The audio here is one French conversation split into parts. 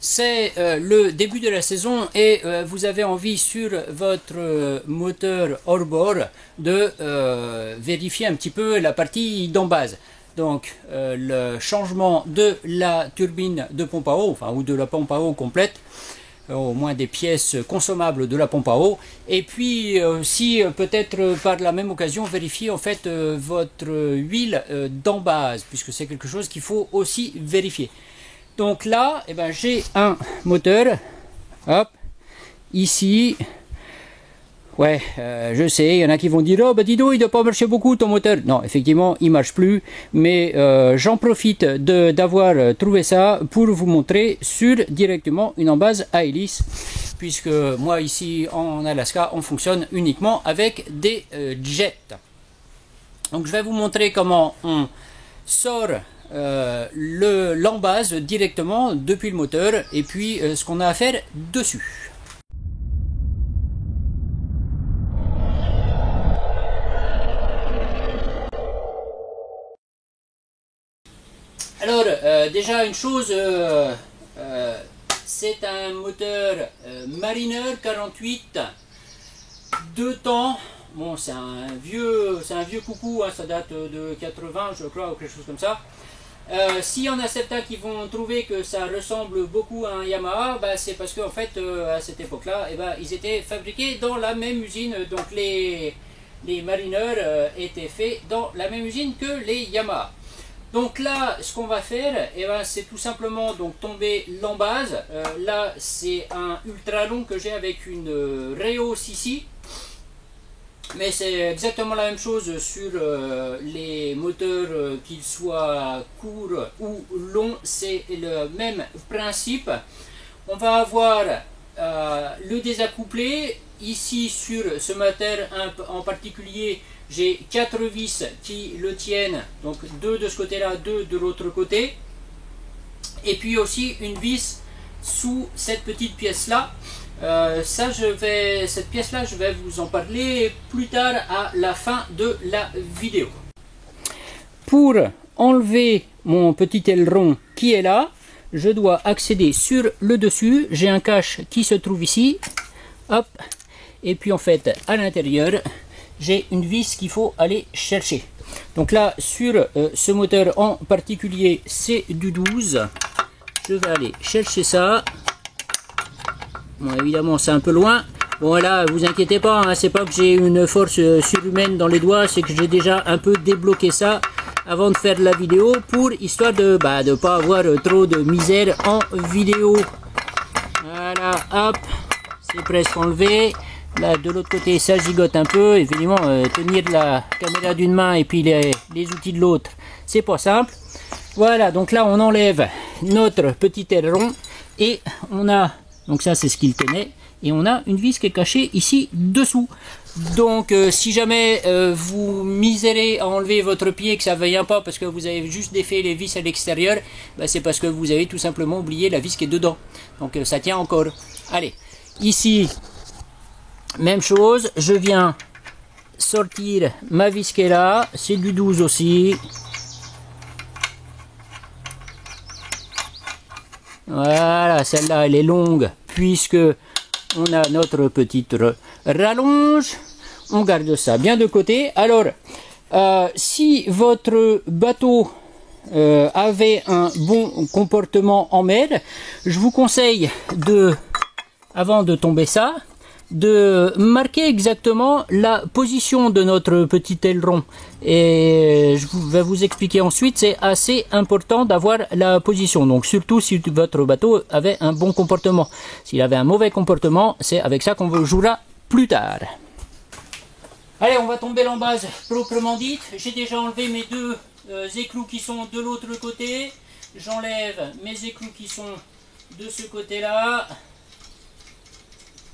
C'est le début de la saison et vous avez envie sur votre moteur hors-bord de vérifier un petit peu la partie d'en base. Donc le changement de la turbine de pompe à eau, enfin, ou de la pompe à eau complète, au moins des pièces consommables de la pompe à eau, et puis aussi peut-être par la même occasion vérifier en fait votre huile d'en base, puisque c'est quelque chose qu'il faut aussi vérifier. Donc là, eh ben, j'ai un moteur, hop, ici. Ouais, je sais, il y en a qui vont dire, oh bah dis donc, il ne doit pas marcher beaucoup ton moteur. Non, effectivement, il ne marche plus, mais j'en profite d'avoir trouvé ça pour vous montrer sur directement une embase à hélice, puisque moi ici en Alaska, on fonctionne uniquement avec des jets. Donc je vais vous montrer comment on sort l'embase directement depuis le moteur et puis ce qu'on a à faire dessus. Alors déjà une chose, c'est un moteur Mariner 48 2 temps. Bon, c'est un vieux coucou, hein, ça date de 80 je crois ou quelque chose comme ça. S'il y en a certains qui vont trouver que ça ressemble beaucoup à un Yamaha, bah, c'est parce qu'en fait à cette époque-là, ils étaient fabriqués dans la même usine. Donc les Mariner étaient faits dans la même usine que les Yamaha. Donc là, ce qu'on va faire, c'est tout simplement donc tomber l'embase. Là, c'est un ultra long que j'ai avec une Reo Sissi. Mais c'est exactement la même chose sur les moteurs, qu'ils soient courts ou longs, c'est le même principe. On va avoir le désaccouplé. Ici sur ce moteur en particulier, j'ai 4 vis qui le tiennent, donc 2 de ce côté-là, 2 de l'autre côté. Et puis aussi une vis sous cette petite pièce-là. Cette pièce-là, je vais vous en parler plus tard à la fin de la vidéo. Pour enlever mon petit aileron qui est là, je dois accéder sur le dessus. J'ai un cache qui se trouve ici. Hop. Et puis en fait, à l'intérieur, j'ai une vis qu'il faut aller chercher. Donc là, sur ce moteur en particulier, c'est du 12. Je vais aller chercher ça. Bon, évidemment, c'est un peu loin. Bon, là, vous inquiétez pas, hein, c'est pas que j'ai une force surhumaine dans les doigts, c'est que j'ai déjà un peu débloqué ça avant de faire la vidéo, pour histoire de pas avoir trop de misère en vidéo. Voilà, hop, c'est presque enlevé. Là, de l'autre côté, ça gigote un peu. Évidemment, tenir la caméra d'une main et puis les outils de l'autre, c'est pas simple. Voilà, donc là, on enlève notre petit aileron et on a... Donc ça, c'est ce qu'il tenait. Et on a une vis qui est cachée ici dessous. Donc si jamais vous misérez à enlever votre pied et que ça ne vient pas parce que vous avez juste défait les vis à l'extérieur, c'est parce que vous avez tout simplement oublié la vis qui est dedans. Donc ça tient encore. Allez, ici, même chose. Je viens sortir ma vis qui est là. C'est du 12 aussi. Voilà, celle-là, elle est longue puisque on a notre petite rallonge. On garde ça bien de côté. Alors, si votre bateau avait un bon comportement en mer, je vous conseille avant de tomber ça, de marquer exactement la position de notre petit aileron. Et je vais vous expliquer ensuite, c'est assez important d'avoir la position. Donc surtout si votre bateau avait un bon comportement. S'il avait un mauvais comportement, c'est avec ça qu'on jouera plus tard. Allez, on va tomber l'embase proprement dite. J'ai déjà enlevé mes deux éclous qui sont de l'autre côté. J'enlève mes éclous qui sont de ce côté-là.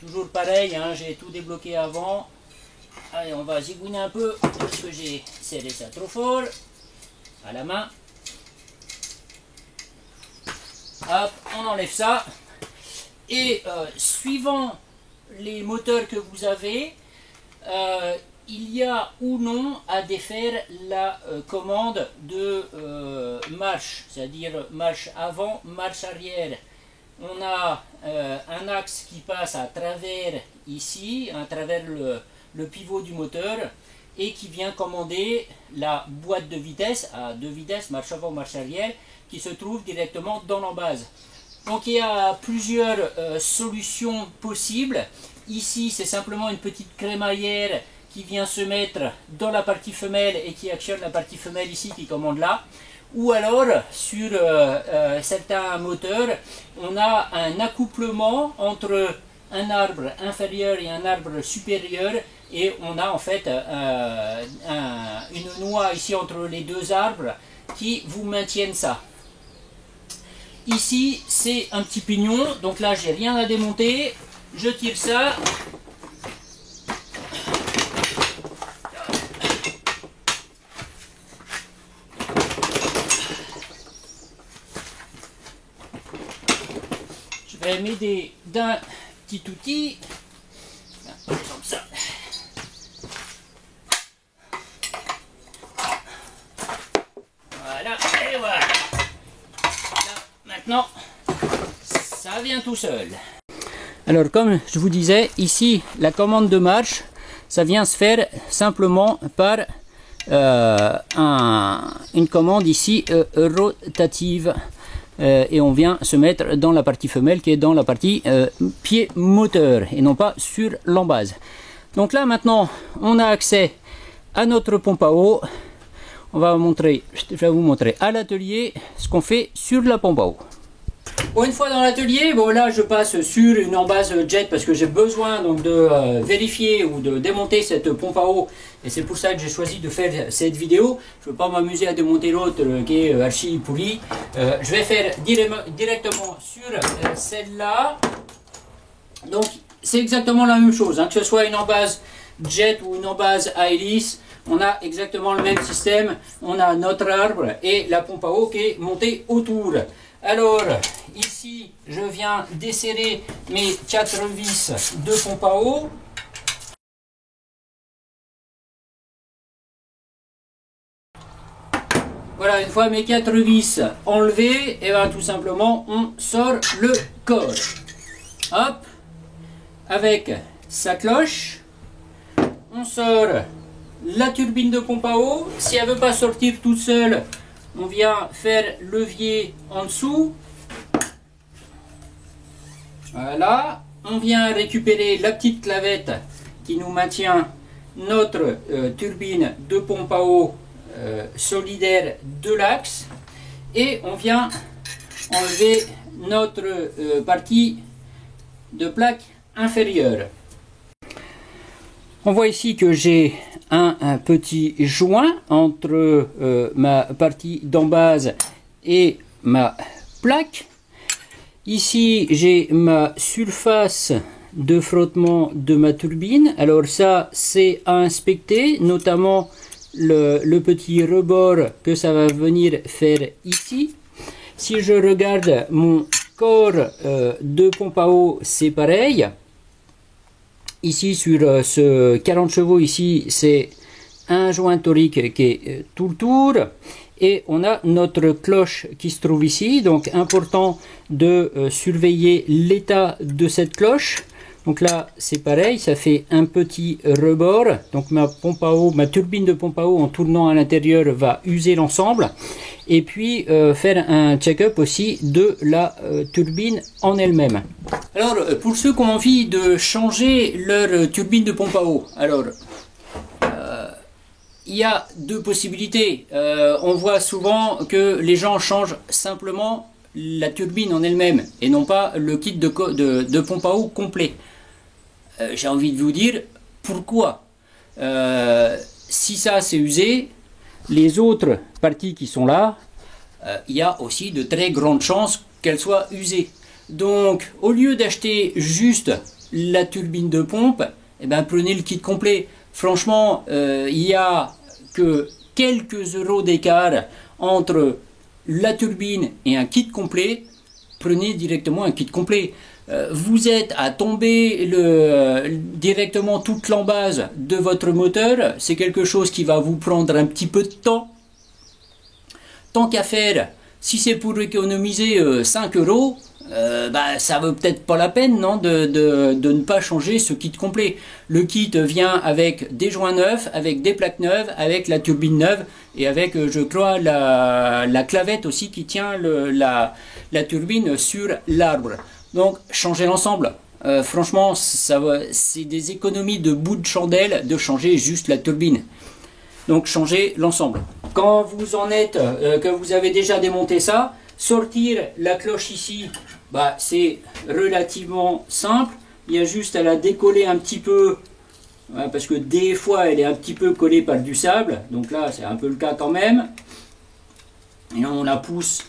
Toujours pareil, hein, j'ai tout débloqué avant. Allez, on va zigouiner un peu parce que j'ai serré ça trop fort. À la main. Hop, on enlève ça. Et suivant les moteurs que vous avez, il y a ou non à défaire la commande de marche, c'est-à-dire marche avant, marche arrière. on a un axe qui passe à travers ici, à travers le pivot du moteur, et qui vient commander la boîte de vitesse à 2 vitesses, marche avant, marche arrière, qui se trouve directement dans l'embase. Donc il y a plusieurs solutions possibles. Ici c'est simplement une petite crémaillère qui vient se mettre dans la partie femelle et qui actionne la partie femelle ici qui commande là. Ou alors sur certains moteurs on a un accouplement entre un arbre inférieur et un arbre supérieur, et on a en fait une noix ici entre les deux arbres qui vous maintiennent ça. Ici c'est un petit pignon, donc là j'ai rien à démonter, je tire ça. Je vais m'aider d'un petit outil, comme ça. Voilà, et voilà. Là, maintenant, ça vient tout seul. Alors, comme je vous disais, ici, la commande de marche, ça vient se faire simplement par une commande ici rotative. Et on vient se mettre dans la partie femelle qui est dans la partie pied moteur et non pas sur l'embase. Donc là maintenant on a accès à notre pompe à eau. Je vais vous montrer à l'atelier ce qu'on fait sur la pompe à eau. Bon, une fois dans l'atelier, bon là je passe sur une embase jet parce que j'ai besoin donc de vérifier ou de démonter cette pompe à eau, et c'est pour ça que j'ai choisi de faire cette vidéo. Je ne veux pas m'amuser à démonter l'autre qui est archi pourri. Je vais faire directement sur celle-là. Donc c'est exactement la même chose, hein, que ce soit une embase jet ou une embase à hélice, on a exactement le même système. On a notre arbre et la pompe à eau qui est montée autour. Alors, ici, je viens desserrer mes 4 vis de pompe à eau. Voilà, une fois mes 4 vis enlevées, et bien tout simplement, on sort le corps. Hop, avec sa cloche, on sort la turbine de pompe à eau. Si elle ne veut pas sortir toute seule, on vient faire levier en dessous. Voilà. On vient récupérer la petite clavette qui nous maintient notre turbine de pompe à eau solidaire de l'axe. Et on vient enlever notre partie de plaque inférieure. On voit ici que j'ai un petit joint entre ma partie d'embase et ma plaque. Ici j'ai ma surface de frottement de ma turbine. Alors ça c'est à inspecter, notamment le petit rebord que ça va venir faire ici. Si je regarde mon corps de pompe à eau, c'est pareil. Ici sur ce 40 chevaux ici, c'est un joint torique qui est tout le tour, et on a notre cloche qui se trouve ici. Donc important de surveiller l'état de cette cloche. Donc là c'est pareil, ça fait un petit rebord. Donc ma pompe à eau, ma turbine de pompe à eau en tournant à l'intérieur va user l'ensemble. Et puis faire un check-up aussi de la turbine en elle-même. Alors pour ceux qui ont envie de changer leur turbine de pompe à eau, alors il y a deux possibilités. On voit souvent que les gens changent simplement la turbine en elle-même et non pas le kit de pompe à eau complet. J'ai envie de vous dire pourquoi. Si ça c'est usé, les autres parties qui sont là, il y a aussi de très grandes chances qu'elles soient usées. Donc au lieu d'acheter juste la turbine de pompe, eh ben, prenez le kit complet. Franchement, il n'y a que quelques euros d'écart entre la turbine et un kit complet. Prenez directement un kit complet. Vous êtes à tomber directement toute l'embase de votre moteur. C'est quelque chose qui va vous prendre un petit peu de temps. Tant qu'à faire, si c'est pour économiser 5 euros, ça vaut peut-être pas la peine, non, de ne pas changer ce kit complet. Le kit vient avec des joints neufs, avec des plaques neuves, avec la turbine neuve et avec, je crois, la clavette aussi qui tient la turbine sur l'arbre. Donc, changer l'ensemble. Franchement, c'est des économies de bout de chandelle de changer juste la turbine. Donc, changer l'ensemble. Quand vous en êtes, que vous avez déjà démonté ça, sortir la cloche ici, c'est relativement simple. Il y a juste à la décoller un petit peu, parce que des fois elle est un petit peu collée par du sable. Donc là, c'est un peu le cas quand même. Et là, on la pousse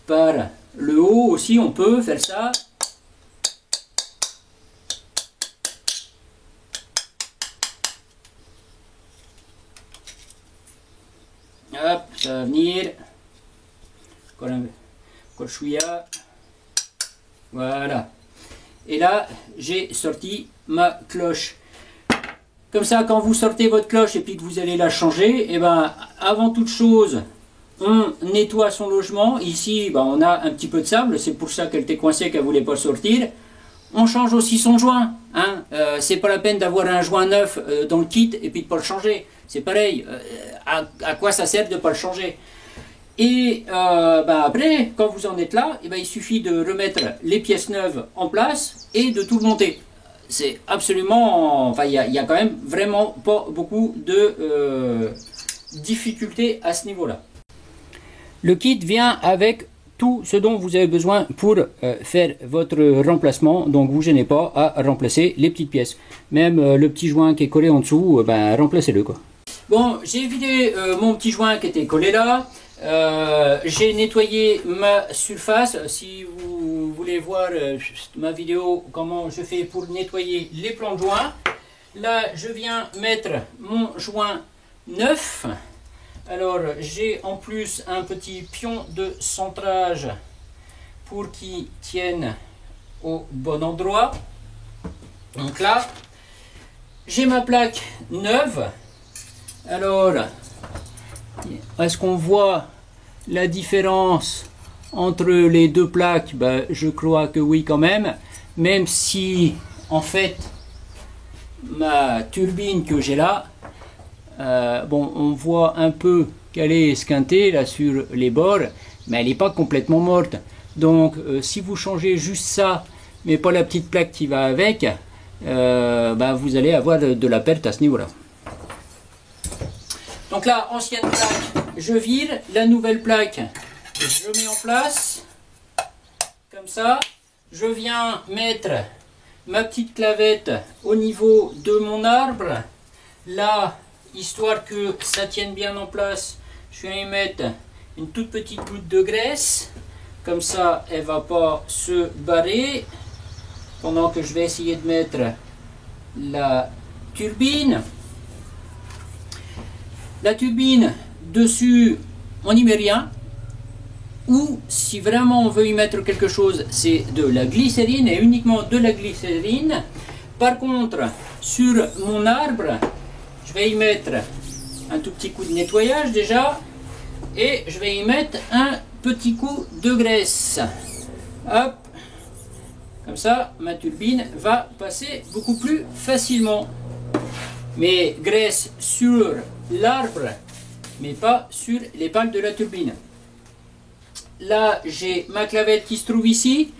par le haut aussi, on peut faire ça. Hop, ça va venir. Encore chouïa. Voilà. Et là, j'ai sorti ma cloche. Comme ça, quand vous sortez votre cloche et puis que vous allez la changer, et avant toute chose, on nettoie son logement. Ici, on a un petit peu de sable. C'est pour ça qu'elle était coincée, qu'elle ne voulait pas sortir. On change aussi son joint. C'est pas la peine d'avoir un joint neuf dans le kit et puis de ne pas le changer. C'est pareil. À quoi ça sert de ne pas le changer? Et après, quand vous en êtes là, il suffit de remettre les pièces neuves en place et de tout monter. C'est absolument... il y a quand même vraiment pas beaucoup de difficultés à ce niveau-là. Le kit vient avec tout ce dont vous avez besoin pour faire votre remplacement. Donc, vous ne gênez pas à remplacer les petites pièces. Même le petit joint qui est collé en dessous, remplacez-le, quoi. Bon, j'ai vidé mon petit joint qui était collé là. J'ai nettoyé ma surface. Si vous voulez voir ma vidéo comment je fais pour nettoyer les plans de joint, là je viens mettre mon joint neuf. Alors j'ai en plus un petit pion de centrage pour qu'il tienne au bon endroit. Donc là j'ai ma plaque neuve. Alors est-ce qu'on voit la différence entre les deux plaques? Je crois que oui quand même. Même si en fait ma turbine que j'ai là, on voit un peu qu'elle est esquintée là sur les bords, mais elle n'est pas complètement morte. Donc si vous changez juste ça, mais pas la petite plaque qui va avec, vous allez avoir de la perte à ce niveau-là. Donc là, ancienne plaque, je vire. La nouvelle plaque, je mets en place. Comme ça. Je viens mettre ma petite clavette au niveau de mon arbre. Là, histoire que ça tienne bien en place, je vais y mettre une toute petite goutte de graisse. Comme ça, elle ne va pas se barrer. Pendant que je vais essayer de mettre la turbine. La turbine, dessus, on n'y met rien. Ou, si vraiment on veut y mettre quelque chose, c'est de la glycérine et uniquement de la glycérine. Par contre, sur mon arbre, je vais y mettre un tout petit coup de nettoyage déjà. Et je vais y mettre un petit coup de graisse. Hop. Comme ça, ma turbine va passer beaucoup plus facilement. Mais graisse sur l'arbre, mais pas sur les pales de la turbine. Là, j'ai ma clavette qui se trouve ici.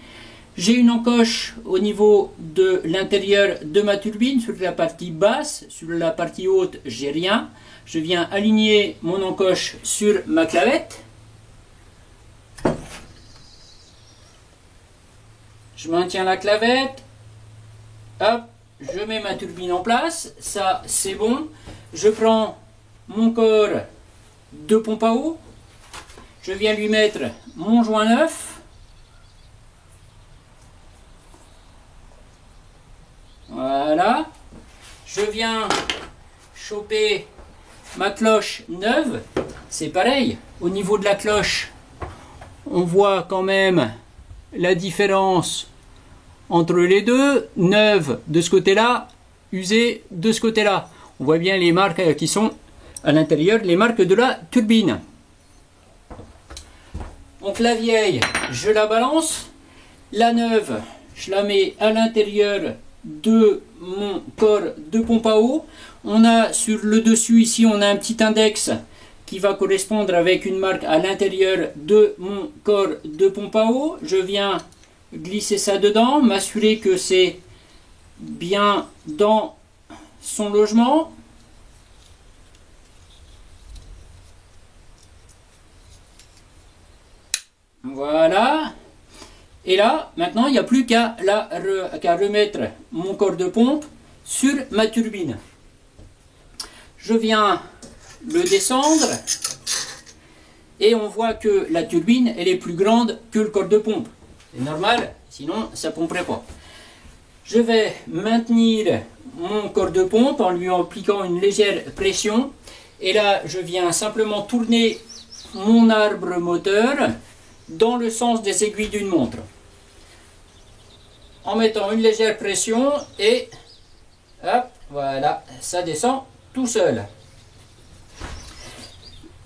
J'ai une encoche au niveau de l'intérieur de ma turbine, sur la partie basse. Sur la partie haute, j'ai rien. Je viens aligner mon encoche sur ma clavette. Je maintiens la clavette. Hop. Je mets ma turbine en place, ça c'est bon. Je prends mon corps de pompe à eau. Je viens lui mettre mon joint neuf. Voilà. Je viens choper ma cloche neuve. C'est pareil. Au niveau de la cloche, on voit quand même la différence entre les deux, neuve de ce côté-là, usée de ce côté-là. On voit bien les marques qui sont à l'intérieur, les marques de la turbine. Donc la vieille, je la balance. La neuve, je la mets à l'intérieur de mon corps de pompe à eau. On a sur le dessus ici, on a un petit index qui va correspondre avec une marque à l'intérieur de mon corps de pompe à eau. Je viens glisser ça dedans, m'assurer que c'est bien dans son logement. Voilà. Et là, maintenant, il n'y a plus qu'à remettre mon corps de pompe sur ma turbine. Je viens le descendre et on voit que la turbine, elle est plus grande que le corps de pompe. C'est normal, sinon ça ne pomperait pas. Je vais maintenir mon corps de pompe en lui appliquant une légère pression. Et là, je viens simplement tourner mon arbre moteur dans le sens des aiguilles d'une montre. En mettant une légère pression et hop, voilà, ça descend tout seul.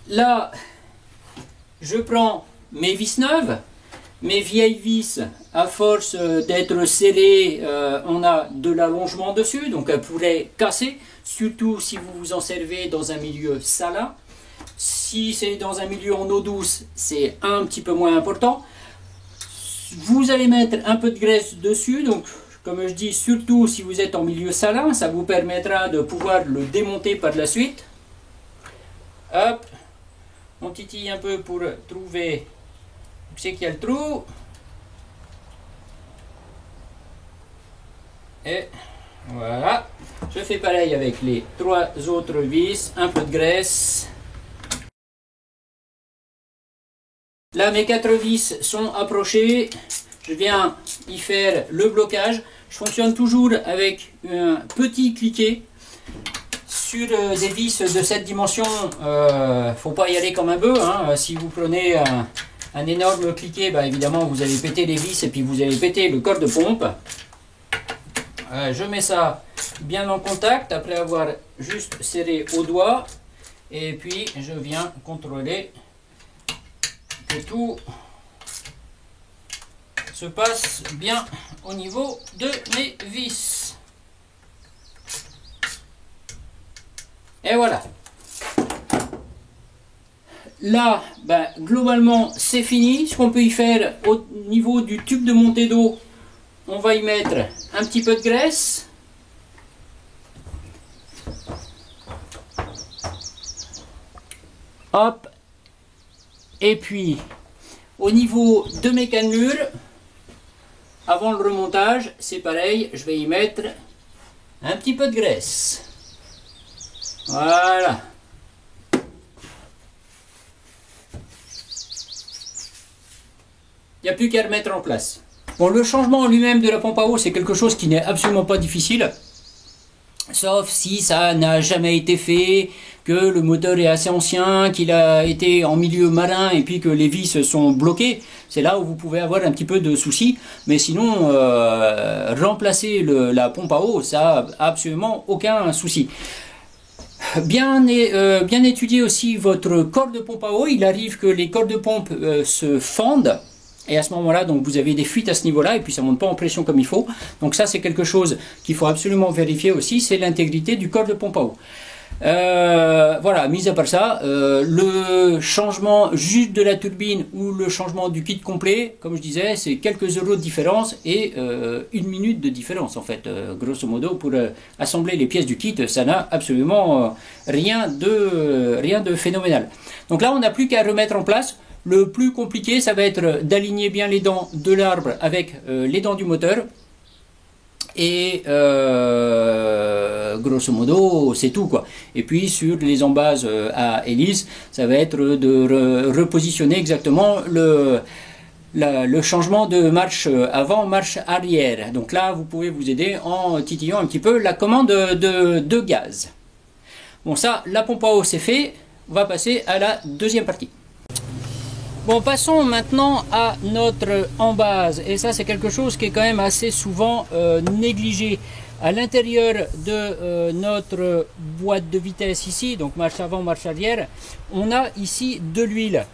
Là, je prends mes vis neuves. Mes vieilles vis, à force d'être serrées, on a de l'allongement dessus, donc elles pourraient casser, surtout si vous vous en servez dans un milieu salin. Si c'est dans un milieu en eau douce, c'est un petit peu moins important. Vous allez mettre un peu de graisse dessus, donc comme je dis, surtout si vous êtes en milieu salin, ça vous permettra de pouvoir le démonter par la suite. Hop, on titille un peu pour trouver où c'est qu'il y a le trou. Et voilà, je fais pareil avec les 3 autres vis, un peu de graisse. Là, mes 4 vis sont approchées. Je viens y faire le blocage. Je fonctionne toujours avec un petit cliquet. Sur des vis de cette dimension, faut pas y aller comme un bœuf. Hein. Si vous prenez un énorme cliquet, bah, évidemment vous allez péter les vis et puis vous allez péter le corps de pompe. Je mets ça bien en contact après avoir juste serré au doigt. Et puis je viens contrôler que tout se passe bien au niveau de mes vis. Et voilà. Là, ben, globalement, c'est fini. Ce qu'on peut y faire au niveau du tube de montée d'eau, on va y mettre un petit peu de graisse. Hop. Et puis, au niveau de mes cannelures, avant le remontage, c'est pareil, je vais y mettre un petit peu de graisse. Voilà. Il n'y a plus qu'à le mettre en place. Bon, le changement en lui-même de la pompe à eau, c'est quelque chose qui n'est absolument pas difficile. Sauf si ça n'a jamais été fait, que le moteur est assez ancien, qu'il a été en milieu marin et puis que les vis sont bloquées. C'est là où vous pouvez avoir un petit peu de soucis. Mais sinon, remplacer la pompe à eau, ça n'a absolument aucun souci. Bien étudier aussi votre corps de pompe à eau. Il arrive que les corps de pompe se fendent. Et à ce moment-là, donc vous avez des fuites à ce niveau-là, et puis ça ne monte pas en pression comme il faut. Donc ça, c'est quelque chose qu'il faut absolument vérifier aussi, c'est l'intégrité du corps de pompe à eau. Voilà, mis à part ça, le changement juste de la turbine ou le changement du kit complet, comme je disais, c'est quelques euros de différence et 1 minute de différence en fait, grosso modo, pour assembler les pièces du kit, ça n'a absolument rien de phénoménal. Donc là, on n'a plus qu'à remettre en place. Le plus compliqué, ça va être d'aligner bien les dents de l'arbre avec les dents du moteur. Et grosso modo, c'est tout quoi. Et puis sur les embases à hélice, ça va être de repositionner exactement le changement de marche avant, marche arrière. Donc là, vous pouvez vous aider en titillant un petit peu la commande de gaz. Bon, ça, la pompe à eau, c'est fait. On va passer à la deuxième partie. Bon, passons maintenant à notre embase, et ça c'est quelque chose qui est quand même assez souvent négligé. À l'intérieur de notre boîte de vitesse ici, donc marche avant, marche arrière, on a ici de l'huile.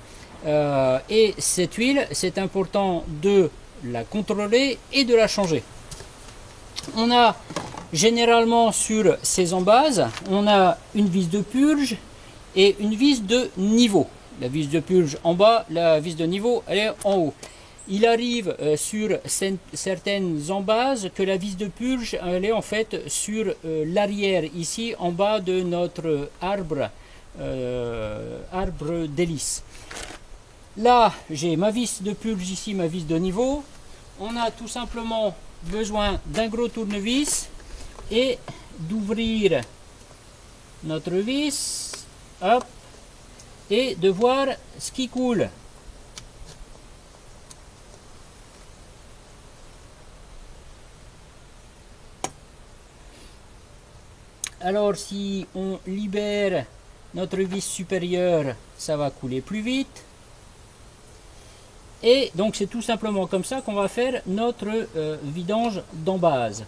Et cette huile, c'est important de la contrôler et de la changer. On a généralement sur ces embases, on a une vis de purge et une vis de niveau. La vis de purge en bas, la vis de niveau elle est en haut. Il arrive sur certaines embases que la vis de purge elle est en fait sur l'arrière, ici en bas de notre arbre d'hélice. Là j'ai ma vis de purge ici, ma vis de niveau. On a tout simplement besoin d'un gros tournevis et d'ouvrir notre vis, hop, et de voir ce qui coule. Alors si on libère notre vis supérieure, ça va couler plus vite. Et donc c'est tout simplement comme ça qu'on va faire notre vidange d'embase.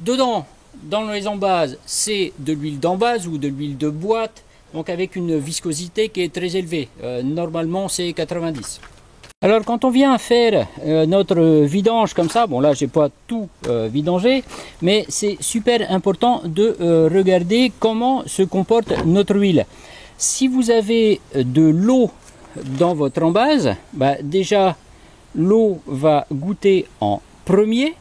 Dedans, dans les embases, c'est de l'huile d'embase ou de l'huile de boîte, donc avec une viscosité qui est très élevée. Normalement c'est 90. Alors quand on vient faire notre vidange comme ça, bon là j'ai pas tout vidangé, mais c'est super important de regarder comment se comporte notre huile. Si vous avez de l'eau dans votre embase, bah déjà l'eau va goûter en premier,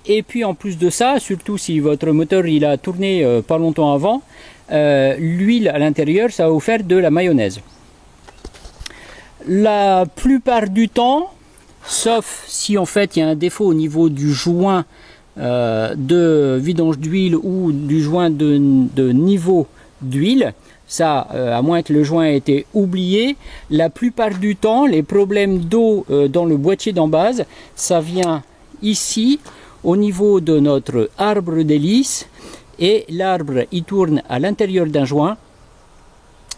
et puis en plus de ça, surtout si votre moteur il a tourné pas longtemps avant, l'huile à l'intérieur ça va vous faire de la mayonnaise. La plupart du temps, sauf si en fait il y a un défaut au niveau du joint de vidange d'huile ou du joint de niveau d'huile, ça à moins que le joint ait été oublié, la plupart du temps les problèmes d'eau dans le boîtier d'embase, ça vient ici au niveau de notre arbre d'hélice, et l'arbre il tourne à l'intérieur d'un joint.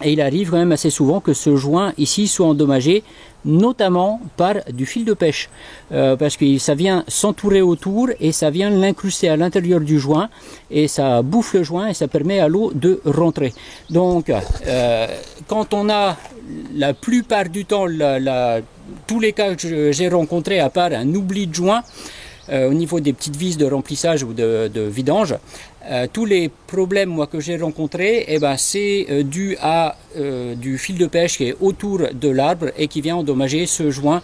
Et il arrive quand même assez souvent que ce joint ici soit endommagé, notamment par du fil de pêche, parce que ça vient s'entourer autour et ça vient l'incruster à l'intérieur du joint et ça bouffe le joint et ça permet à l'eau de rentrer. Donc quand on a la plupart du temps, tous les cas que j'ai rencontrés, à part un oubli de joint, au niveau des petites vis de remplissage ou de vidange, tous les problèmes moi que j'ai rencontrés, eh ben, c'est dû à du fil de pêche qui est autour de l'arbre et qui vient endommager ce joint.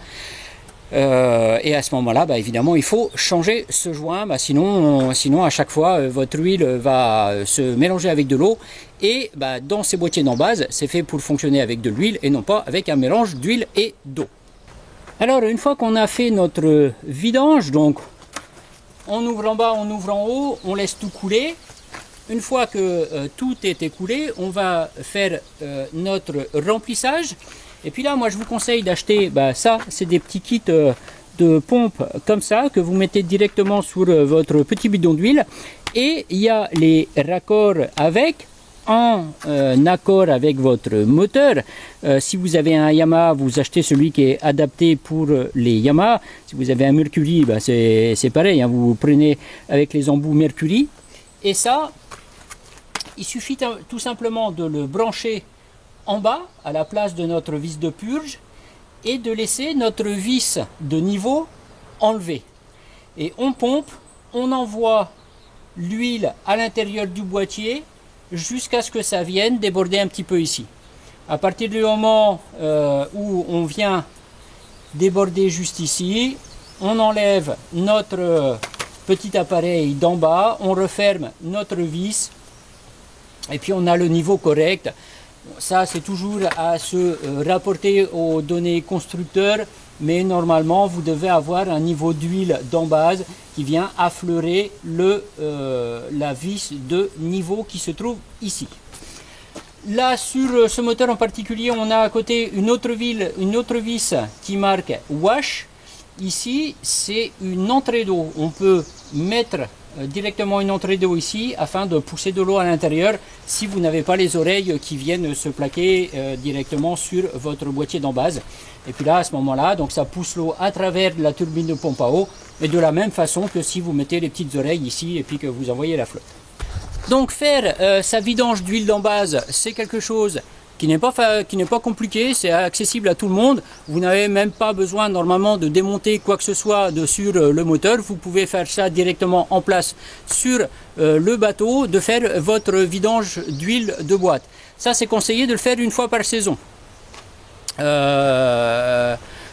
Et à ce moment-là, bah, évidemment, il faut changer ce joint, bah, sinon à chaque fois, votre huile va se mélanger avec de l'eau. Et bah, dans ces boîtiers d'embase, c'est fait pour fonctionner avec de l'huile et non pas avec un mélange d'huile et d'eau. Alors une fois qu'on a fait notre vidange, donc on ouvre en bas, on ouvre en haut, on laisse tout couler. Une fois que tout est écoulé, on va faire notre remplissage. Et puis là, moi je vous conseille d'acheter, ça c'est des petits kits de pompe comme ça, que vous mettez directement sur votre petit bidon d'huile. Et il y a les raccords avec, en accord avec votre moteur. Si vous avez un Yamaha, vous achetez celui qui est adapté pour les Yamaha. Si vous avez un Mercury, c'est pareil, hein, vous prenez avec les embouts Mercury. Et ça, il suffit tout simplement de le brancher en bas à la place de notre vis de purge et de laisser notre vis de niveau enlevée. Et on pompe, on envoie l'huile à l'intérieur du boîtier jusqu'à ce que ça vienne déborder un petit peu ici. À partir du moment où on vient déborder juste ici, on enlève notre petit appareil d'en bas, on referme notre vis et puis on a le niveau correct. Ça c'est toujours à se rapporter aux données constructeurs, mais normalement vous devez avoir un niveau d'huile d'embase qui vient affleurer la vis de niveau qui se trouve ici. Là sur ce moteur en particulier, on a à côté une autre vis qui marque wash. Ici c'est une entrée d'eau, on peut mettre directement une entrée d'eau ici afin de pousser de l'eau à l'intérieur si vous n'avez pas les oreilles qui viennent se plaquer directement sur votre boîtier d'embase. Et puis là à ce moment là, donc ça pousse l'eau à travers la turbine de pompe à eau, et de la même façon que si vous mettez les petites oreilles ici et puis que vous envoyez la flotte. Donc faire sa vidange d'huile d'embase, c'est quelque chose qui n'est pas compliqué, c'est accessible à tout le monde. Vous n'avez même pas besoin normalement de démonter quoi que ce soit sur le moteur. Vous pouvez faire ça directement en place sur le bateau, de faire votre vidange d'huile de boîte. Ça, c'est conseillé de le faire une fois par saison.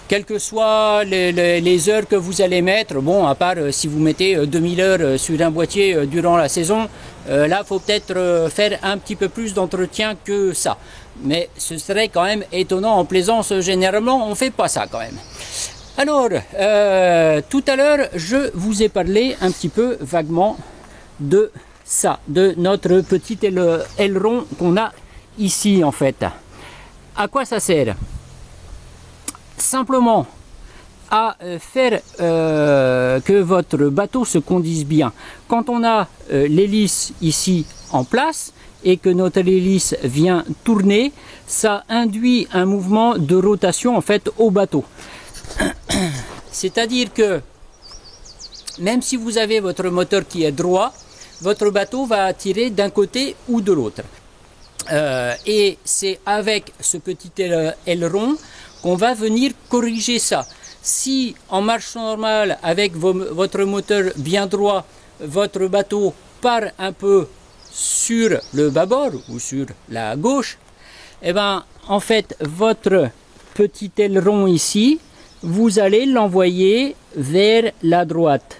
Quelles que soient les heures que vous allez mettre, bon, à part si vous mettez 2000 heures sur un boîtier durant la saison, là, il faut peut-être faire un petit peu plus d'entretien que ça. Mais ce serait quand même étonnant en plaisance, généralement, on ne fait pas ça quand même. Alors, tout à l'heure, je vous ai parlé un petit peu vaguement de ça, de notre petit aileron qu'on a ici en fait. À quoi ça sert? Simplement à faire que votre bateau se conduise bien. Quand on a l'hélice ici en place et que notre hélice vient tourner, ça induit un mouvement de rotation en fait au bateau. C'est-à-dire que même si vous avez votre moteur qui est droit, votre bateau va tirer d'un côté ou de l'autre. Et c'est avec ce petit aileron qu'on va venir corriger ça. Si en marche normale, avec votre moteur bien droit, votre bateau part un peu sur le bâbord ou sur la gauche, et ben en fait votre petit aileron ici, vous allez l'envoyer vers la droite.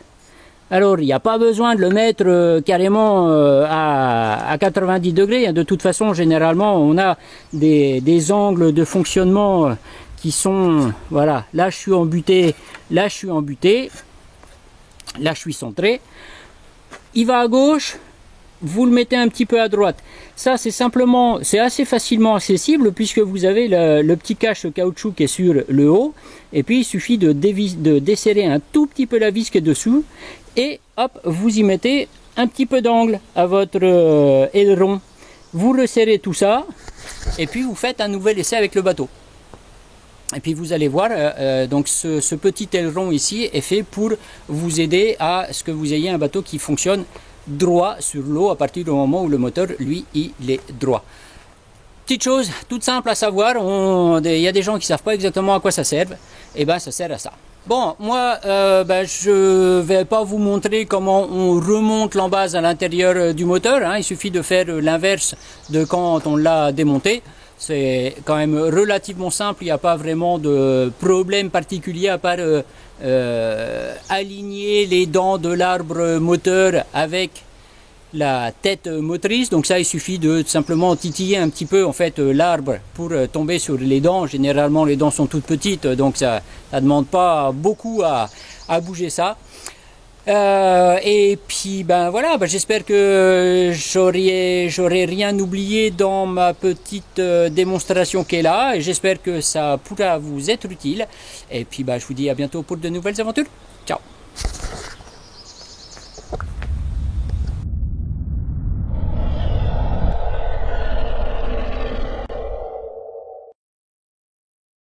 Alors, il n'y a pas besoin de le mettre carrément à 90 degrés. De toute façon, généralement, on a des angles de fonctionnement qui sont... Voilà, là, je suis embuté, là, je suis embuté, là, je suis centré. Il va à gauche, vous le mettez un petit peu à droite. Ça, c'est simplement... C'est assez facilement accessible puisque vous avez le petit cache caoutchouc qui est sur le haut. Et puis, il suffit de desserrer un tout petit peu la vis qui est dessous. Et hop, vous y mettez un petit peu d'angle à votre aileron. Vous resserrez tout ça et puis vous faites un nouvel essai avec le bateau. Et puis vous allez voir, donc ce petit aileron ici est fait pour vous aider à ce que vous ayez un bateau qui fonctionne droit sur l'eau à partir du moment où le moteur, lui, il est droit. Petite chose toute simple à savoir, il y a des gens qui ne savent pas exactement à quoi ça sert. Et ben ça sert à ça. Bon, moi, je vais pas vous montrer comment on remonte l'embase à l'intérieur du moteur. Hein. Il suffit de faire l'inverse de quand on l'a démonté. C'est quand même relativement simple. Il n'y a pas vraiment de problème particulier à part aligner les dents de l'arbre moteur avec la tête motrice. Donc ça, il suffit de simplement titiller un petit peu en fait l'arbre pour tomber sur les dents. Généralement, les dents sont toutes petites, donc ça demande pas beaucoup à bouger ça. Et puis ben voilà, j'espère que j'aurai rien oublié dans ma petite démonstration qui est là, et j'espère que ça pourra vous être utile. Et puis je vous dis à bientôt pour de nouvelles aventures. Ciao.